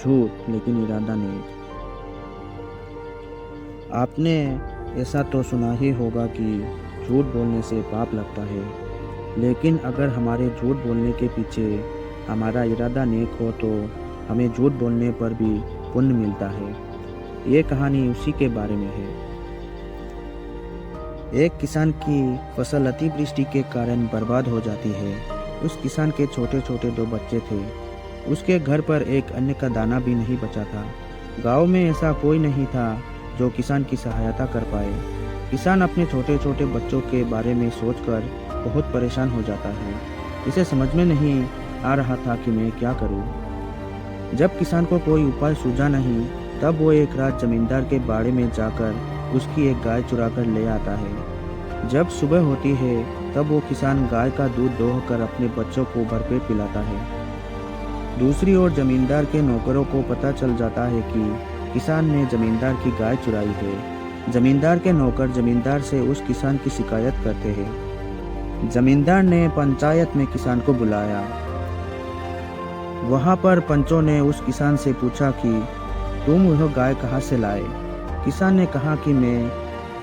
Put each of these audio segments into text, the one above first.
झूठ लेकिन इरादा नेक। आपने ऐसा तो सुना ही होगा कि झूठ बोलने से पाप लगता है, लेकिन अगर हमारे झूठ बोलने के पीछे हमारा इरादा नेक हो तो हमें झूठ बोलने पर भी पुण्य मिलता है। ये कहानी उसी के बारे में है। एक किसान की फसल अतिवृष्टि के कारण बर्बाद हो जाती है। उस किसान के छोटे छोटे 2 बच्चे थे। उसके घर पर एक अन्न का दाना भी नहीं बचा था। गांव में ऐसा कोई नहीं था जो किसान की सहायता कर पाए। किसान अपने छोटे छोटे बच्चों के बारे में सोचकर बहुत परेशान हो जाता है। इसे समझ में नहीं आ रहा था कि मैं क्या करूं। जब किसान को कोई उपाय सूझा नहीं, तब वो एक रात जमींदार के बाड़े में जाकर उसकी एक गाय चुरा कर ले आता है। जब सुबह होती है तब वो किसान गाय का दूध दोहकर अपने बच्चों को भरपेट पिलाता है। दूसरी ओर जमींदार के नौकरों को पता चल जाता है कि किसान ने जमींदार की गाय चुराई है। जमींदार के नौकर जमींदार से उस किसान की शिकायत करते हैं। जमींदार ने पंचायत में किसान को बुलाया। वहां पर पंचों ने उस किसान से पूछा कि तुम वह गाय कहाँ से लाए। किसान ने कहा कि मैं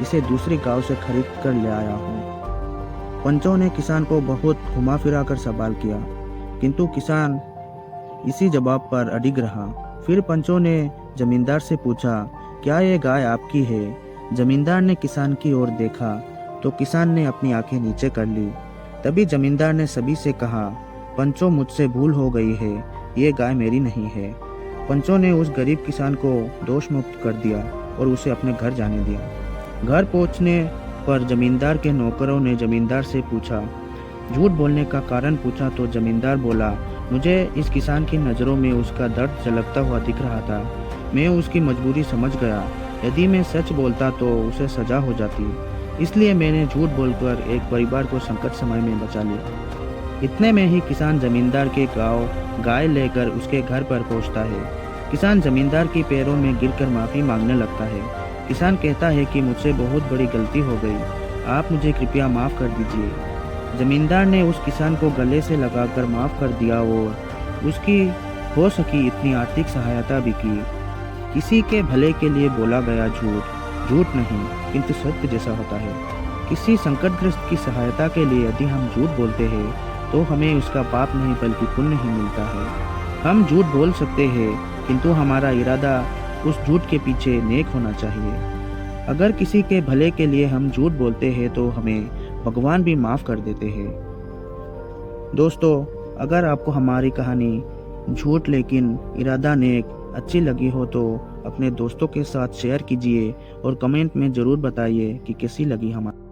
इसे दूसरी गांव से खरीद कर ले आया हूँ। पंचों ने किसान को बहुत घुमा फिरा कर सवाल किया, किंतु किसान इसी जवाब पर अडिग रहा। फिर पंचों ने जमींदार से पूछा, क्या ये गाय आपकी है? जमींदार ने किसान की ओर देखा तो किसान ने अपनी आंखें नीचे कर ली। तभी जमींदार ने सभी से कहा, पंचों मुझसे भूल हो गई है, ये गाय मेरी नहीं है। पंचों ने उस गरीब किसान को दोष मुक्त कर दिया और उसे अपने घर जाने दिया। घर पहुंचने पर जमींदार के नौकरों ने जमींदार से पूछा, झूठ बोलने का कारण पूछा तो जमींदार बोला, मुझे इस किसान की नज़रों में उसका दर्द झलकता हुआ दिख रहा था। मैं उसकी मजबूरी समझ गया। यदि मैं सच बोलता तो उसे सजा हो जाती, इसलिए मैंने झूठ बोलकर एक परिवार को संकट समय में बचा लिया। इतने में ही किसान जमींदार के गांव गाय लेकर उसके घर पर पहुंचता है। किसान जमींदार के पैरों में गिरकर माफ़ी मांगने लगता है। किसान कहता है कि मुझसे बहुत बड़ी गलती हो गई, आप मुझे कृपया माफ़ कर दीजिए। जमींदार ने उस किसान को गले से लगाकर माफ़ कर दिया और उसकी हो सकी इतनी आर्थिक सहायता भी की। किसी के भले के लिए बोला गया झूठ झूठ नहीं किंतु सत्य जैसा होता है। किसी संकटग्रस्त की सहायता के लिए यदि हम झूठ बोलते हैं तो हमें उसका पाप नहीं बल्कि पुण्य ही मिलता है। हम झूठ बोल सकते हैं किंतु हमारा इरादा उस झूठ के पीछे नेक होना चाहिए। अगर किसी के भले के लिए हम झूठ बोलते हैं तो हमें भगवान भी माफ़ कर देते हैं। दोस्तों, अगर आपको हमारी कहानी झूठ लेकिन इरादा नेक अच्छी लगी हो तो अपने दोस्तों के साथ शेयर कीजिए और कमेंट में ज़रूर बताइए कि कैसी लगी हमारी।